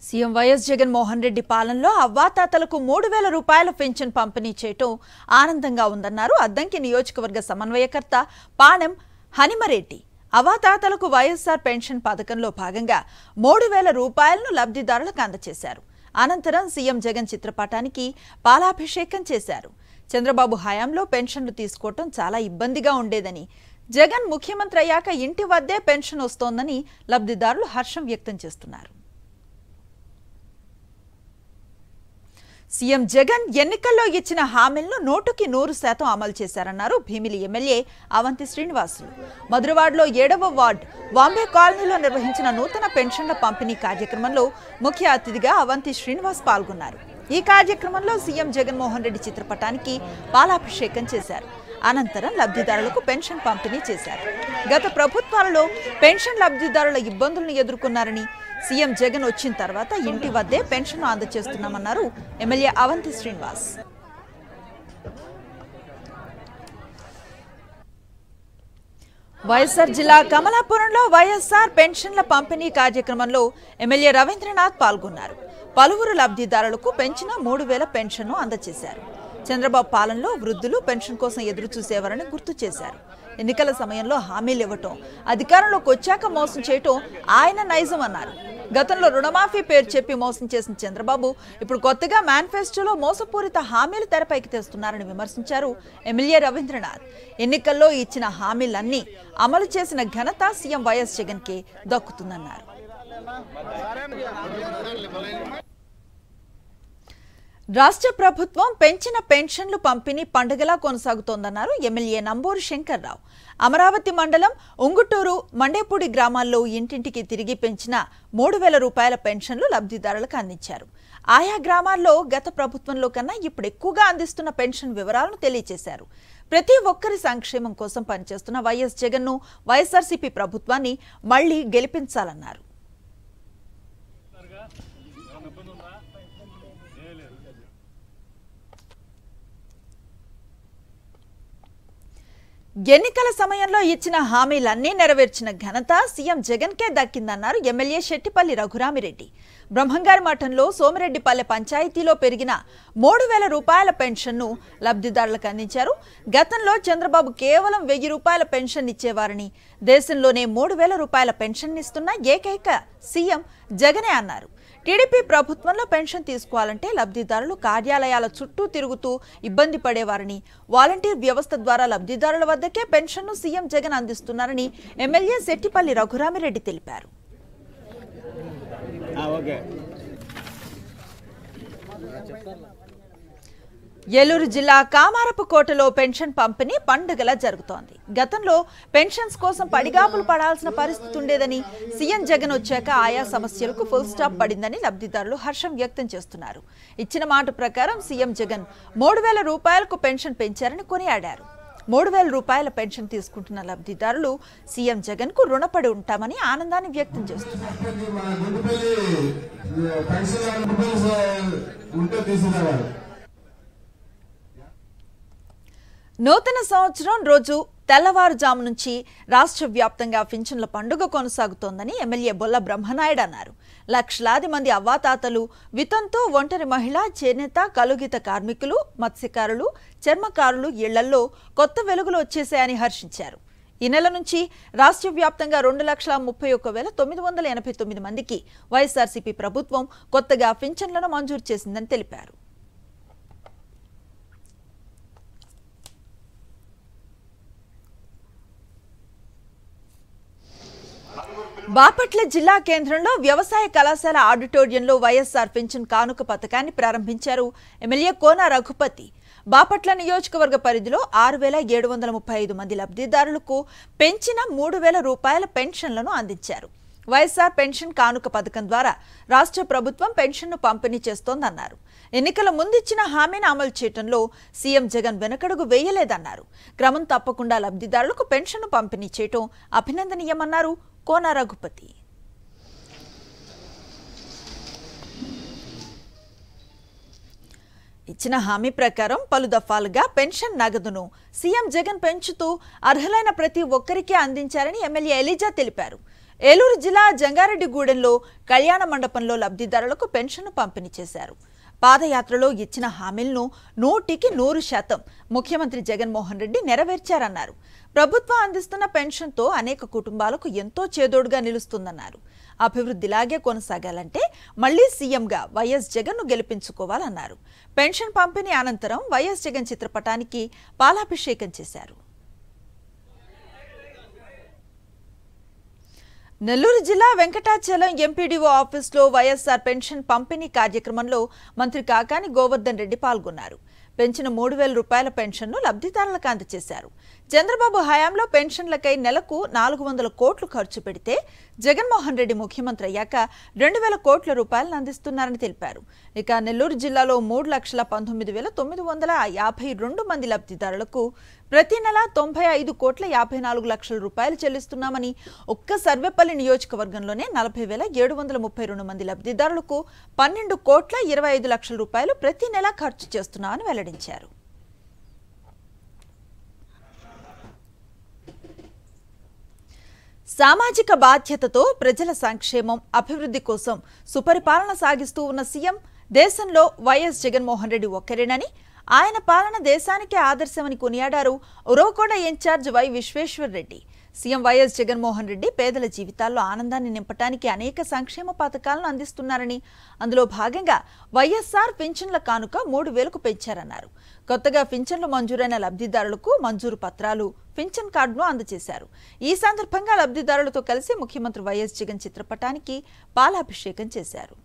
CM YS Jaganmohan Reddy పాలనలో అవ్వాతాతలకు 3000 రూపాయల పెన్షన్ పంపిణీ చేయటం ఆనందంగా ఉందన్నారు అద్దంకి నియోజకవర్గ సమన్వయకర్త పాణెం హనిమరెడ్డి. అవ్వాతాతలకు వైఎస్ఆర్ పెన్షన్ పథకంలో భాగంగా 3000 రూపాయలను లబ్ధిదారులకు అందజేశారు. అనంతరం సీఎం జగన్ చిత్రపటానికి పాలాభిషేకం చేశారు. చంద్రబాబు హయాంలో పెన్షన్లు తీసుకోవటం చాలా ఇబ్బందిగా ఉండేదని, జగన్ ముఖ్యమంత్రి అయ్యాక ఇంటి వద్దే పెన్షన్ వస్తోందని లబ్ధిదారులు హర్షం వ్యక్తం చేస్తున్నారు. సీఎం జగన్ ఎన్నికల్లో ఇచ్చిన హామీలను 100% అమలు చేశారన్నారు భీమిలి ఎమ్మెల్యే అవంతి శ్రీనివాసులు. మధురవాడలో 7వ వార్డు వాంబే కాలనీలో నిర్వహించిన నూతన పెన్షన్ల పంపిణీ కార్యక్రమంలో ముఖ్య అతిథిగా అవంతి శ్రీనివాస్ పాల్గొన్నారు. ఈ కార్యక్రమంలో సీఎం జగన్మోహన్ రెడ్డి చిత్రపటానికి పాలాభిషేకం చేశారు. అనంతరం లబ్ధిదారులకు పెన్షన్ పంపిణీ చేశారు. గత ప్రభుత్వాలలో పెన్షన్ లబ్ధిదారుల ఇబ్బందులను ఎదుర్కొన్నారని, సీఎం జగన్ వచ్చిన తర్వాత ఇంటి వద్దే పెన్షన్ అందజేస్తున్నామన్నారు ఎమ్మెల్యే అవంతి శ్రీనివాస్. వైఎస్ఆర్ జిల్లా కమలాపురంలో వైఎస్ఆర్ పెన్షన్ల పంపిణీ కార్యక్రమంలో ఎమ్మెల్యే రవీంద్రనాథ్ పాల్గొన్నారు. పలువురు లబ్ధిదారులకు పెంచిన 3000 పెన్షన్ను అందజేశారు. చంద్రబాబు పాలనలో వృద్ధులు పెన్షన్ కోసం ఎదురు చూసేవారని గుర్తు చేశారు. ఎన్నికల సమయంలో హామీలు ఇవ్వటం, అధికారంలోకి వచ్చాక మోసం చేయటం ఆయన నైజం అన్నారు. గతంలో రుణమాఫీ పేరు చెప్పి మోసం చేసిన చంద్రబాబు ఇప్పుడు కొత్తగా మేనిఫెస్టోలో మోసపూరిత హామీలు తెరపైకి తెస్తున్నారని విమర్శించారు ఎమ్మెల్యే రవీంద్రనాథ్. ఎన్నికల్లో ఇచ్చిన హామీలన్నీ అమలు చేసిన ఘనత సీఎం వైఎస్ జగన్కే దక్కుతుందన్నారు. రాష్ట్ర ప్రభుత్వం పెంచిన పెన్షన్లు పంపిణీ పండుగలా కొనసాగుతోందన్నారు ఎమ్మెల్యే నంబూరు శంకర్రావు. అమరావతి మండలం ఉంగుటూరు, మండేపూడి గ్రామాల్లో ఇంటింటికి తిరిగి పెంచిన 3000 రూపాయల పెన్షన్లు లబ్ధిదారులకు అందించారు. ఆయా గ్రామాల్లో గత ప్రభుత్వంలో కన్నా ఇప్పుడు ఎక్కువగా అందిస్తున్న పెన్షన్ వివరాలను తెలియజేశారు. ప్రతి ఒక్కరి సంక్షేమం కోసం పనిచేస్తున్న వైఎస్ జగన్ను, వైఎస్ఆర్సీపీ ప్రభుత్వాన్ని మళ్లీ గెలిపించాలన్నారు. ఎన్నికల సమయంలో ఇచ్చిన హామీలన్నీ నెరవేర్చిన ఘనత సీఎం జగన్కే దక్కిందన్నారు ఎమ్మెల్యే శెట్టిపల్లి రఘురామిరెడ్డి. బ్రహ్మంగారి మఠంలో సోమిరెడ్డిపల్లె పంచాయతీలో పెరిగిన 3000 రూపాయల పెన్షన్ను లబ్ధిదారులకు అందించారు. గతంలో చంద్రబాబు కేవలం 1000 రూపాయల పెన్షన్ ఇచ్చేవారని, దేశంలోనే 3000 రూపాయల పెన్షన్ ఇస్తున్న ఏకైక సీఎం జగనే అన్నారు. టీడీపీ ప్రభుత్వంలో పెన్షన్ తీసుకోవాలంటే లబ్ధిదారులు కార్యాలయాల చుట్టూ తిరుగుతూ ఇబ్బంది పడేవారని, వాలంటీర్ వ్యవస్థ ద్వారా లబ్ధిదారుల వద్దకే పెన్షన్ను సీఎం జగన్ అందిస్తున్నారని ఎమ్మెల్యే శెట్టిపల్లి రఘురామిరెడ్డి తెలిపారు. ఏలూరు జిల్లా కామారపుకోటలో పెన్షన్ పంపిణీ పండుగలా జరుగుతోంది. గతంలో పెన్షన్స్ కోసం పడిగాపులు పడాల్సిన పరిస్థితి ఉండేదని, సీఎం జగన్ వచ్చాక ఆయా సమస్యలకు ఫుల్ స్టాప్ పడిందని లబ్ధిదారులు హర్షం వ్యక్తం చేస్తున్నారు. ఇచ్చిన మాట ప్రకారం సీఎం జగన్ 3000 రూపాయలకు పెన్షన్ పెంచారని కొనియాడారు. 3000 రూపాయల పెన్షన్ తీసుకుంటున్న లబ్ధిదారులు సీఎం జగన్ కు రుణపడి ఉంటామని ఆనందాన్ని వ్యక్తం చేస్తున్నారు. నూతన సంవత్సరం రోజు తెల్లవారుజాము నుంచి రాష్ట్ర వ్యాప్తంగా పింఛన్ల పండుగ కొనసాగుతోందని ఎమ్మెల్యే బొల్ల బ్రహ్మనాయుడు అన్నారు. లక్షలాది మంది అవ్వాతాతలు, వితంతు, ఒంటరి మహిళ, చేనేత, కలుగీత కార్మికులు, మత్స్యకారులు, చర్మకారులు ఇళ్లల్లో కొత్త వెలుగులు వచ్చేశాయని హర్షించారు. ఈ నెల నుంచి రాష్ట్ర వ్యాప్తంగా 2,31,989 మందికి వైఎస్ఆర్సీపీ ప్రభుత్వం కొత్తగా పింఛన్లను మంజూరు చేసిందని తెలిపారు. బాపట్ల జిల్లా కేంద్రంలో వ్యవసాయ కళాశాల ఆడిటోరియంలో వైఎస్ఆర్ పెన్షన్ కానుక పథకాన్ని ప్రారంభించారు ఎమ్మెల్యే కోన రఘుపతి. బాపట్ల నియోజకవర్గ పరిధిలో 6735 మంది లబ్ధిదారులకు పెంచిన 3000 రూపాయల పెన్షన్లను అందించారు. వైఎస్ఆర్ పెన్షన్ కానుక పథకం ద్వారా రాష్ట్ర ప్రభుత్వం పెన్షన్ను పంపిణీ చేస్తోందన్నారు. ఎన్నికల ముందిచ్చిన హామీని అమలు చేయడంలో సీఎం జగన్ వెనకడుగు వేయలేదన్నారు. క్రమం తప్పకుండా లబ్ధిదారులకు పెన్షన్ను పంపిణీ చేయడం అభినందనీయమన్నారు కోన రఘుపతి. ఇచ్చిన హామీ ప్రకారం పలు దఫాలుగా పెన్షన్ నగదును సీఎం జగన్ పెంచుతూ అర్హులైన ప్రతి ఒక్కరికి అందించారని ఎమ్మెల్యే ఎలిజా తెలిపారు. ఏలూరు జిల్లా జంగారెడ్డిగూడెంలో కళ్యాణ మండపంలో లబ్ధిదారులకు పెన్షన్ను పంపిణీ చేశారు. పాదయాత్రలో ఇచ్చిన హామీలను 100% ముఖ్యమంత్రి జగన్మోహన్ రెడ్డి నెరవేర్చారన్నారు. ప్రభుత్వం అందిస్తున్న పెన్షన్తో అనేక కుటుంబాలకు ఎంతో చేదోడుగా నిలుస్తుందన్నారు. అభివృద్ధిలాగే కొనసాగాలంటే మళ్లీ సీఎంగా వైఎస్ జగన్ను గెలిపించుకోవాలన్నారు. పెన్షన్ పంపిణీ అనంతరం వైఎస్ జగన్ చిత్రపటానికి పాలాభిషేకం చేశారు. నెల్లూరు జిల్లా వెంకటాచలం ఎంపీడీఓ ఆఫీసులో వైఎస్ఆర్ పెన్షన్ పంపిణీ కార్యక్రమంలో మంత్రి కాకాని గోవర్ధన్ రెడ్డి పాల్గొన్నారు. పెంచిన 3,000 రూపాయల పెన్షన్ను లబ్ధిదారులకు అందజేశారు. చంద్రబాబు హయాంలో పెన్షన్లకై నెలకు 400 కోట్లు ఖర్చు పెడితే జగన్మోహన్ రెడ్డి ముఖ్యమంత్రి అయ్యాక 2,000 కోట్ల రూపాయలను అందిస్తున్నారని తెలిపారు. ఇక నెల్లూరు జిల్లాలో 3,19,952 మంది లబ్ధిదారులకు ప్రతి నెల 95,54 లక్షల రూపాయలు చెల్లిస్తున్నామని, ఒక్క సర్వేపల్లి నియోజకవర్గంలోనే 40,732 మంది లబ్ధిదారులకు 12,25 లక్షల రూపాయలు ప్రతి నెల ఖర్చు చేస్తున్నామని వెల్లడించారు. సామాజిక బాధ్యతతో ప్రజల సంక్షేమం, అభివృద్ధి కోసం సుపరిపాలన సాగిస్తూ ఉన్న సీఎం దేశంలో వైఎస్ జగన్మోహన్ రెడ్డి ఒక్కరేనని, ఆయన పాలన దేశానికే ఆదర్శమని కొనియాడారు Uravakonda in charge Y Vishweshwar Reddy. CM YS Jaganmohan Reddy పేదల జీవితాల్లో ఆనందాన్ని నింపడానికి అనేక సంక్షేమ పథకాలను అందిస్తున్నారని, అందులో భాగంగా వైఎస్ఆర్ పింఛన్ల కానుక 3,000కు పెంచారన్నారు. కొత్తగా పింఛన్లు మంజూరైన లబ్ధిదారులకు మంజూరు పత్రాలు, పింఛన్ కార్డును అందజేశారు. ఈ సందర్భంగా లబ్ధిదారులతో కలిసి ముఖ్యమంత్రి వైఎస్ జగన్ చిత్రపటానికి పాలాభిషేకం చేశారు.